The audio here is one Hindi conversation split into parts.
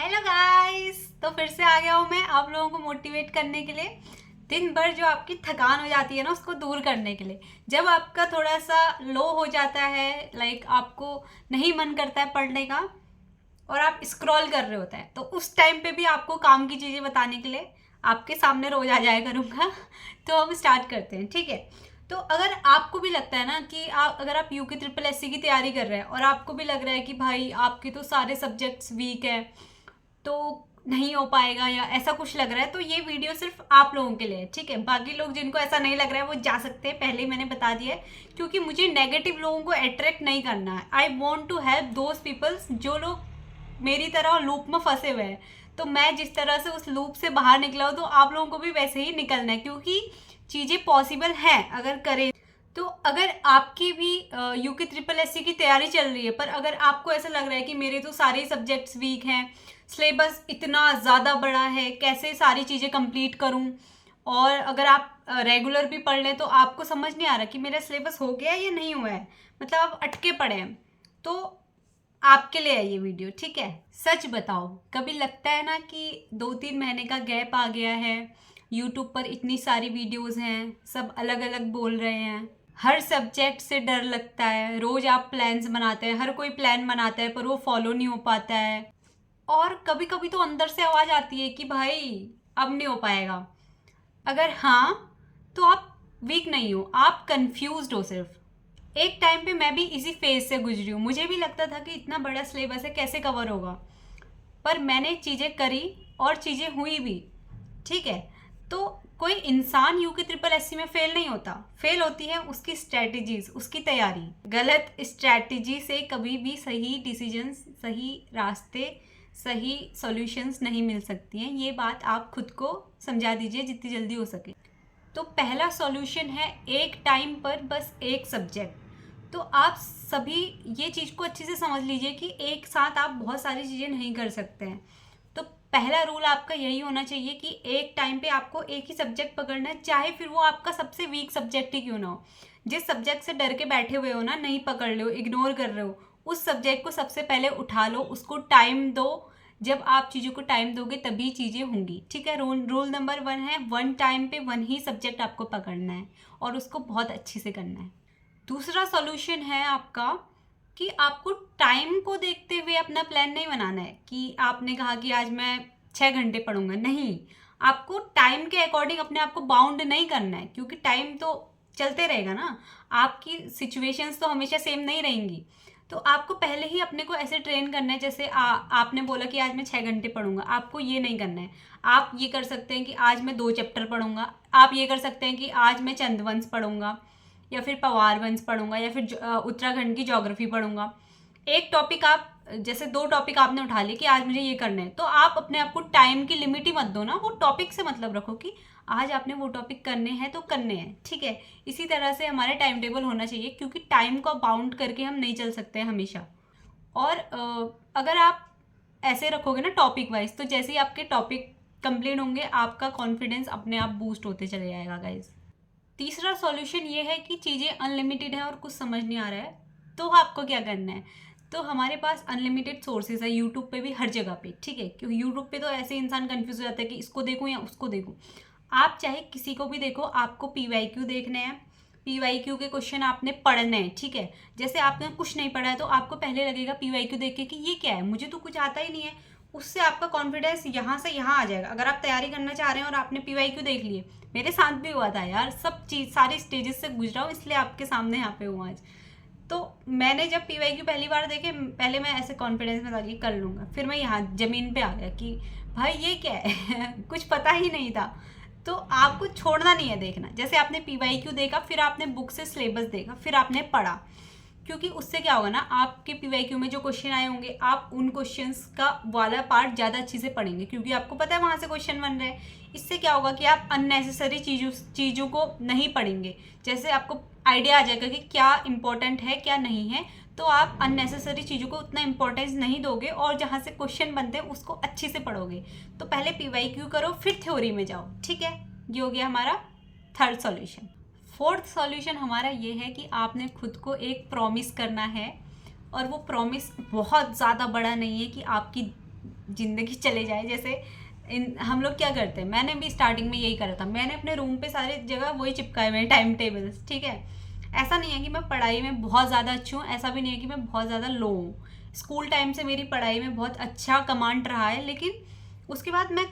हेलो गाइस, तो फिर से आ गया हूँ मैं आप लोगों को मोटिवेट करने के लिए। दिन भर जो आपकी थकान हो जाती है ना, उसको दूर करने के लिए। जब आपका थोड़ा सा लो हो जाता है, लाइक आपको नहीं मन करता है पढ़ने का और आप स्क्रॉल कर रहे होते हैं, तो उस टाइम पे भी आपको काम की चीज़ें बताने के लिए आपके सामने रोज आ जाया करूँगा। तो हम स्टार्ट करते हैं, ठीक है। तो अगर आपको भी लगता है ना कि अगर आप यूके ट्रिपल एससी की तैयारी कर रहे हैं और आपको भी लग रहा है कि भाई आपके तो सारे सब्जेक्ट्स वीक है, तो नहीं हो पाएगा या ऐसा कुछ लग रहा है, तो ये वीडियो सिर्फ आप लोगों के लिए है, ठीक है। बाकी लोग जिनको ऐसा नहीं लग रहा है वो जा सकते हैं, पहले ही मैंने बता दिया है, क्योंकि मुझे नेगेटिव लोगों को अट्रैक्ट नहीं करना है। I want to help those peoples जो लोग मेरी तरह लूप में फंसे हुए हैं। तो मैं जिस तरह से उस लूप से बाहर निकला हूँ, तो आप लोगों को भी वैसे ही निकलना है, क्योंकि चीज़ें पॉसिबल हैं अगर करें तो। अगर आपकी भी यूके ट्रिपल एससी की तैयारी चल रही है, पर अगर आपको ऐसा लग रहा है कि मेरे तो सारे सब्जेक्ट्स वीक हैं, सिलेबस इतना ज़्यादा बड़ा है, कैसे सारी चीज़ें कंप्लीट करूं, और अगर आप रेगुलर भी पढ़ लें तो आपको समझ नहीं आ रहा कि मेरा सिलेबस हो गया है या नहीं हुआ है, मतलब आप अटके पड़े हैं, तो आपके लिए है ये वीडियो, ठीक है। सच बताओ, कभी लगता है ना कि 2-3 महीने का गैप आ गया है, यूट्यूब पर इतनी सारी वीडियोस हैं, सब अलग अलग बोल रहे हैं, हर सब्जेक्ट से डर लगता है, रोज आप प्लान्स बनाते हैं, हर कोई प्लान बनाता है पर वो फॉलो नहीं हो पाता है, और कभी कभी तो अंदर से आवाज़ आती है कि भाई अब नहीं हो पाएगा। अगर हाँ, तो आप वीक नहीं हो, आप कंफ्यूज्ड हो सिर्फ। एक टाइम पे मैं भी इसी फेज से गुजरी हूँ, मुझे भी लगता था कि इतना बड़ा सिलेबस है, कैसे कवर होगा, पर मैंने चीज़ें करी और चीज़ें हुई भी, ठीक है। तो कोई इंसान यूके ट्रिपल एससी में फेल नहीं होता, फेल होती है उसकी स्ट्रैटेजीज, उसकी तैयारी। गलत स्ट्रैटेजी से कभी भी सही डिसीजंस, सही रास्ते, सही सॉल्यूशंस नहीं मिल सकती हैं। ये बात आप खुद को समझा दीजिए जितनी जल्दी हो सके। तो पहला सॉल्यूशन है, एक टाइम पर बस एक सब्जेक्ट। तो आप सभी ये चीज़ को अच्छे से समझ लीजिए कि एक साथ आप बहुत सारी चीज़ें नहीं कर सकते हैं। तो पहला रूल आपका यही होना चाहिए कि एक टाइम पे आपको एक ही सब्जेक्ट पकड़ना है, चाहे फिर वो आपका सबसे वीक सब्जेक्ट ही क्यों ना हो। जिस सब्जेक्ट से डर के बैठे हुए हो ना, नहीं पकड़ रहे हो, इग्नोर कर रहे हो, उस सब्जेक्ट को सबसे पहले उठा लो, उसको टाइम दो। जब आप चीज़ों को टाइम दोगे तभी चीज़ें होंगी, ठीक है। रूल नंबर 1 है, वन टाइम पे वन ही सब्जेक्ट आपको पकड़ना है और उसको बहुत अच्छे से करना है। दूसरा सॉल्यूशन है आपका कि आपको टाइम को देखते हुए अपना प्लान नहीं बनाना है कि आपने कहा कि आज मैं 6 घंटे पढ़ूंगा, नहीं। आपको टाइम के अकॉर्डिंग अपने आप को बाउंड नहीं करना है, क्योंकि टाइम तो चलते रहेगा ना, आपकी सिचुएशंस तो हमेशा सेम नहीं रहेंगी। तो आपको पहले ही अपने को ऐसे ट्रेन करना है, जैसे आपने बोला कि आज मैं 6 घंटे पढ़ूंगा, आपको ये नहीं करना है। आप ये कर सकते हैं कि आज मैं 2 चैप्टर पढ़ूंगा, आप ये कर सकते हैं कि आज मैं चंदवंश पढ़ूंगा, या फिर पवार वंश पढ़ूंगा, या फिर उत्तराखंड की ज्योग्राफी पढ़ूंगा। एक टॉपिक आप, जैसे 2 टॉपिक आपने उठा लिए कि आज मुझे ये करना है, तो आप अपने आप को टाइम की लिमिट ही मत दो ना, वो टॉपिक से मतलब रखो कि आज आपने वो टॉपिक करने हैं तो करने हैं, ठीक है। इसी तरह से हमारे टाइम टेबल होना चाहिए, क्योंकि टाइम को बाउंड करके हम नहीं चल सकते हैं हमेशा। और अगर आप ऐसे रखोगे ना टॉपिक वाइज, तो जैसे ही आपके टॉपिक कंप्लीट होंगे, आपका कॉन्फिडेंस अपने आप बूस्ट होते चले जाएगा गाइज। तीसरा सॉल्यूशन ये है कि चीज़ें अनलिमिटेड है और कुछ समझ नहीं आ रहा है, तो आपको क्या करना है। तो हमारे पास अनलिमिटेड सोर्सेज है यूट्यूब पे भी, हर जगह पे, ठीक है। क्योंकि यूट्यूब पे तो ऐसे इंसान कंफ्यूज हो जाता है कि इसको देखूँ या उसको देखूँ। आप चाहे किसी को भी देखो, आपको PYQ देखने हैं, PYQ के क्वेश्चन आपने पढ़ने हैं, ठीक है। जैसे आपने कुछ नहीं पढ़ा है तो आपको पहले लगेगा PYQ देख के कि ये क्या है, मुझे तो कुछ आता ही नहीं है, उससे आपका कॉन्फिडेंस यहाँ से यहाँ आ जाएगा। अगर आप तैयारी करना चाह रहे हैं और आपने PYQ देख लिए, मेरे साथ भी हुआ था यार, सब चीज़ सारी स्टेजेस से गुजरा हूँ, इसलिए आपके सामने यहाँ पे हूँ आज। तो मैंने जब PYQ पहली बार देखे, पहले मैं ऐसे कॉन्फिडेंस में था कि कर लूँगा, फिर मैं यहाँ ज़मीन पे आ गया कि भाई ये क्या है कुछ पता ही नहीं था। तो आपको छोड़ना नहीं है देखना। जैसे आपने PYQ देखा, फिर आपने बुक से सिलेबस देखा, फिर आपने पढ़ा, क्योंकि उससे क्या होगा ना, आपके PYQ में जो क्वेश्चन आए होंगे, आप उन क्वेश्चंस का वाला पार्ट ज़्यादा अच्छे से पढ़ेंगे, क्योंकि आपको पता है वहाँ से क्वेश्चन बन रहे हैं। इससे क्या होगा कि आप अननेसेसरी चीज़ों को नहीं पढ़ेंगे। जैसे आपको आइडिया आ जाएगा कि क्या इंपॉर्टेंट है क्या नहीं है, तो आप अननेसेसरी चीज़ों को उतना इंपॉर्टेंस नहीं दोगे और जहाँ से क्वेश्चन बनते हैं उसको अच्छे से पढ़ोगे। तो पहले PYQ करो, फिर थ्योरी में जाओ, ठीक है। ये हो गया हमारा थर्ड सॉल्यूशन। फोर्थ सॉल्यूशन हमारा ये है कि आपने खुद को एक प्रॉमिस करना है, और वो प्रॉमिस बहुत ज़्यादा बड़ा नहीं है कि आपकी ज़िंदगी चले जाए। जैसे हम लोग क्या करते हैं, मैंने भी स्टार्टिंग में यही करा था, मैंने अपने रूम पे सारे जगह वही चिपकाए हुए टाइम टेबल्स, ठीक है। ऐसा नहीं है कि मैं पढ़ाई में बहुत ज़्यादा अच्छी हूँ, ऐसा भी नहीं है कि मैं बहुत ज़्यादा लो हूँ। स्कूल टाइम से मेरी पढ़ाई में बहुत अच्छा कमांड रहा है, लेकिन उसके बाद मैं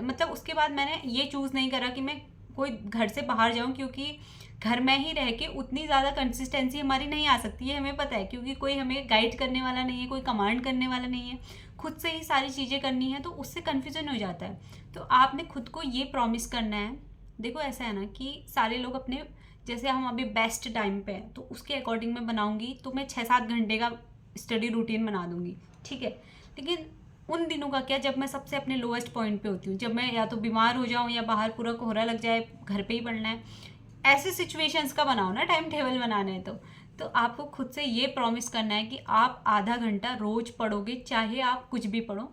मतलब उसके बाद मैंने ये चूज़ नहीं करा कि मैं कोई घर से बाहर जाऊँ, क्योंकि घर में ही रह के उतनी ज़्यादा कंसिस्टेंसी हमारी नहीं आ सकती है, हमें पता है, क्योंकि कोई हमें गाइड करने वाला नहीं है, कोई कमांड करने वाला नहीं है, खुद से ही सारी चीज़ें करनी है, तो उससे कन्फ्यूज़न हो जाता है। तो आपने खुद को ये प्रॉमिस करना है। देखो ऐसा है ना कि सारे लोग अपने, जैसे हम अभी बेस्ट टाइम पे हैं तो उसके अकॉर्डिंग मैं बनाऊंगी, तो मैं 6-7 घंटे का स्टडी रूटीन बना दूंगी, ठीक है। लेकिन उन दिनों का क्या, जब मैं सबसे अपने लोएस्ट पॉइंट पे होती हूँ, जब मैं या तो बीमार हो जाऊँ या बाहर पूरा कोहरा लग जाए, घर पे ही पढ़ना है, ऐसे सिचुएशंस का बनाओ ना टाइम टेबल बनाना है तो आपको खुद से ये प्रॉमिस करना है कि आप आधा घंटा रोज पढ़ोगे, चाहे आप कुछ भी पढ़ो,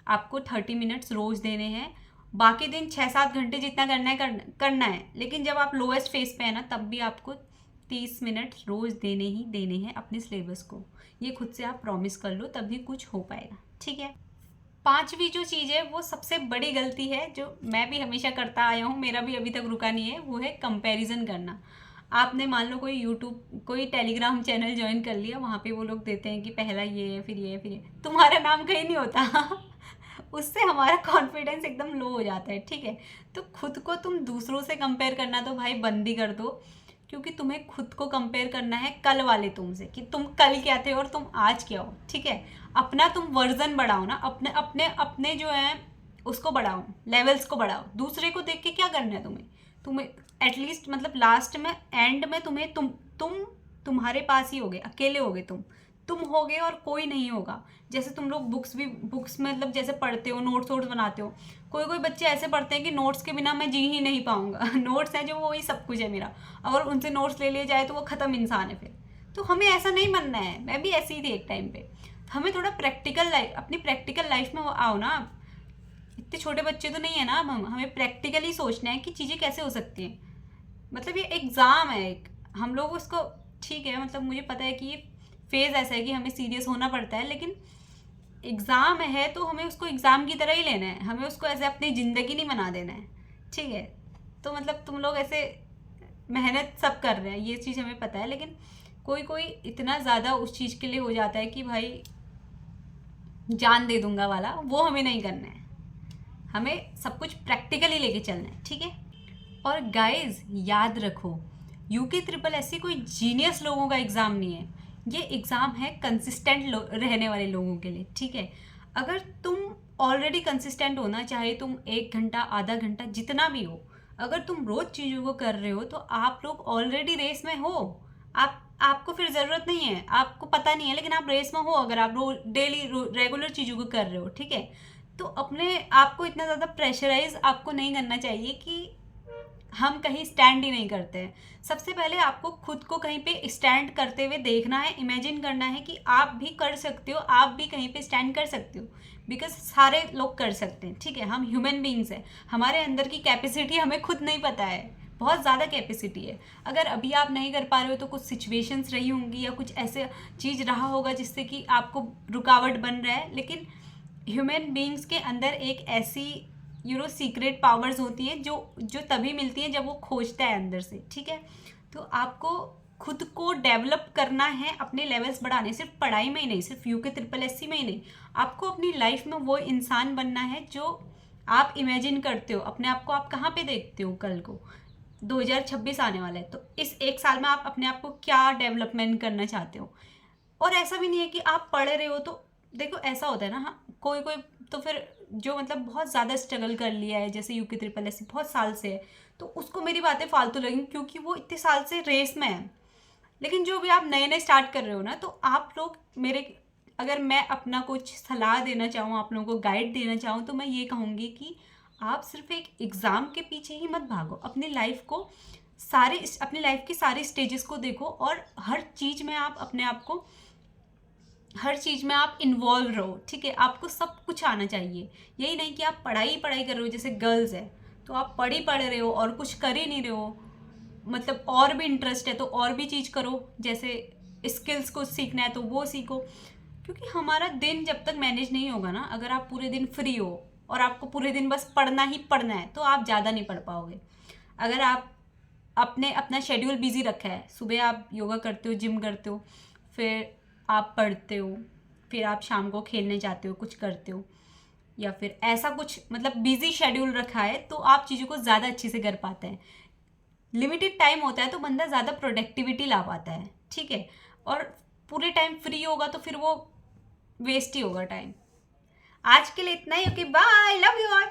आपको 30 मिनट्स रोज देने हैं। बाकी दिन 6-7 घंटे जितना करना है करना है, लेकिन जब आप लोएस्ट फेज पे है ना, तब भी आपको 30 मिनट रोज देने ही देने हैं अपने सिलेबस को। ये खुद से आप प्रॉमिस कर लो, तभी कुछ हो पाएगा, ठीक है। पांचवी जो चीज़ है वो सबसे बड़ी गलती है, जो मैं भी हमेशा करता आया हूँ, मेरा भी अभी तक रुका नहीं है, वो है कंपैरिजन करना। आपने मान लो कोई यूट्यूब कोई टेलीग्राम चैनल ज्वाइन कर लिया, वहाँ पे वो लोग देते हैं कि पहला ये है, फिर ये है, फिर ये, तुम्हारा नाम कहीं नहीं होता उससे हमारा कॉन्फिडेंस एकदम लो हो जाता है, ठीक है। तो खुद को तुम दूसरों से कंपेयर करना तो भाई बंद ही कर दो, क्योंकि तुम्हें खुद को कंपेयर करना है कल वाले तुमसे, कि तुम कल क्या थे और तुम आज क्या हो, ठीक है। अपना तुम वर्जन बढ़ाओ ना, अपने अपने अपने जो है उसको बढ़ाओ, लेवल्स को बढ़ाओ। दूसरे को देख के क्या करना है तुम्हें एटलीस्ट, मतलब लास्ट में, एंड में तुम्हें तुम्हारे पास ही होगे, अकेले होगे, तुम होगे और कोई नहीं होगा। जैसे तुम लोग बुक्स मतलब जैसे पढ़ते हो, नोट्स वोट्स बनाते हो, कोई कोई बच्चे ऐसे पढ़ते हैं कि नोट्स के बिना मैं जी ही नहीं पाऊंगा नोट्स हैं जो, वो ही सब कुछ है मेरा, अगर उनसे नोट्स ले लिए जाए तो वो ख़त्म इंसान है फिर। तो हमें ऐसा नहीं बनना है, मैं भी ऐसी ही थी एक टाइम पे। हमें थोड़ा प्रैक्टिकल लाइफ, अपनी प्रैक्टिकल लाइफ में आओ ना। इतने छोटे बच्चे तो नहीं है ना, अब हमें प्रैक्टिकली सोचना है कि चीज़ें कैसे हो सकती हैं। मतलब ये एग्ज़ाम है एक, हम लोग उसको, ठीक है, मतलब मुझे पता है कि ये फेज़ ऐसा है कि हमें सीरियस होना पड़ता है, लेकिन एग्ज़ाम है तो हमें उसको एग्ज़ाम की तरह ही लेना है, हमें उसको ऐसे अपनी ज़िंदगी नहीं बना देना है, ठीक है। तो मतलब तुम लोग ऐसे मेहनत सब कर रहे हैं, ये चीज़ हमें पता है, लेकिन कोई कोई इतना ज़्यादा उस चीज़ के लिए हो जाता है कि भाई जान दे दूंगा वाला, वो हमें नहीं करना है। हमें सब कुछ प्रैक्टिकली लेके चलना है, ठीक है। और गाइस याद रखो, यूके ट्रिपल एस कोई जीनियस लोगों का एग्ज़ाम नहीं है, ये एग्ज़ाम है कंसिस्टेंट रहने वाले लोगों के लिए, ठीक है। अगर तुम ऑलरेडी कंसिस्टेंट हो ना, चाहे तुम 1 घंटा, आधा घंटा, जितना भी हो, अगर तुम रोज़ चीज़ों को कर रहे हो तो आप लोग ऑलरेडी रेस में हो। आपको फिर ज़रूरत नहीं है, आपको पता नहीं है, लेकिन आप रेस में हो अगर आप डेली रेगुलर चीज़ों को कर रहे हो, ठीक है। तो अपने आप को इतना ज़्यादा प्रेशराइज आपको नहीं करना चाहिए कि हम कहीं स्टैंड ही नहीं करते हैं। सबसे पहले आपको खुद को कहीं पे स्टैंड करते हुए देखना है, इमेजिन करना है कि आप भी कर सकते हो, आप भी कहीं पे स्टैंड कर सकते हो, बिकॉज सारे लोग कर सकते हैं, ठीक है। हम ह्यूमन बींग्स हैं, हमारे अंदर की कैपेसिटी हमें खुद नहीं पता है, बहुत ज़्यादा कैपेसिटी है। अगर अभी आप नहीं कर पा रहे हो तो कुछ सिचुएशंस रही होंगी या कुछ ऐसे चीज़ रहा होगा जिससे कि आपको रुकावट बन रहा है, लेकिन ह्यूमन बींग्स के अंदर एक ऐसी सीक्रेट पावर्स होती हैं जो तभी मिलती हैं जब वो खोजता है अंदर से, ठीक है। तो आपको खुद को डेवलप करना है, अपने लेवल्स बढ़ाने, सिर्फ पढ़ाई में ही नहीं, सिर्फ यूके ट्रिपल एससी में ही नहीं, आपको अपनी लाइफ में वो इंसान बनना है जो आप इमेजिन करते हो अपने आप को। आप कहाँ पे देखते हो कल को? 2026 आने वाला है, तो इस 1 साल में आप अपने आप को क्या डेवलपमेंट करना चाहते हो? और ऐसा भी नहीं है कि आप पढ़ रहे हो तो, देखो ऐसा होता है ना, हाँ, कोई कोई तो फिर जो मतलब बहुत ज़्यादा स्ट्रगल कर लिया है, जैसे यूके ट्रिपल एस बहुत साल से है, तो उसको मेरी बातें फालतू लगी क्योंकि वो इतने साल से रेस में है। लेकिन जो भी आप नए नए स्टार्ट कर रहे हो ना, तो आप लोग अगर मैं अपना कुछ सलाह देना चाहूँ, आप लोगों को गाइड देना चाहूँ, तो मैं ये कहूँगी कि आप सिर्फ एक एग्ज़ाम के पीछे ही मत भागो, अपनी लाइफ की सारी स्टेजेस को देखो, और हर चीज़ में आप इन्वॉल्व रहो, ठीक है। आपको सब कुछ आना चाहिए, यही नहीं कि आप पढ़ाई कर रहे हो, जैसे गर्ल्स है तो आप पढ़ रहे हो और कुछ कर ही नहीं रहे हो, मतलब और भी इंटरेस्ट है तो और भी चीज़ करो, जैसे स्किल्स को सीखना है तो वो सीखो। क्योंकि हमारा दिन जब तक मैनेज नहीं होगा ना, अगर आप पूरे दिन फ्री हो और आपको पूरे दिन बस पढ़ना ही पढ़ना है तो आप ज़्यादा नहीं पढ़ पाओगे। अगर आप अपने अपना शेड्यूल बिजी रखा है, सुबह आप योगा करते हो, जिम करते हो, फिर आप पढ़ते हो, फिर आप शाम को खेलने जाते हो, कुछ करते हो, या फिर ऐसा कुछ मतलब बिजी शेड्यूल रखा है, तो आप चीज़ों को ज़्यादा अच्छे से कर पाते हैं। लिमिटेड टाइम होता है तो बंदा ज़्यादा प्रोडक्टिविटी ला पाता है, ठीक है। और पूरे टाइम फ्री होगा तो फिर वो वेस्ट ही होगा टाइम। आज के लिए इतना ही। Okay, bye, love you all.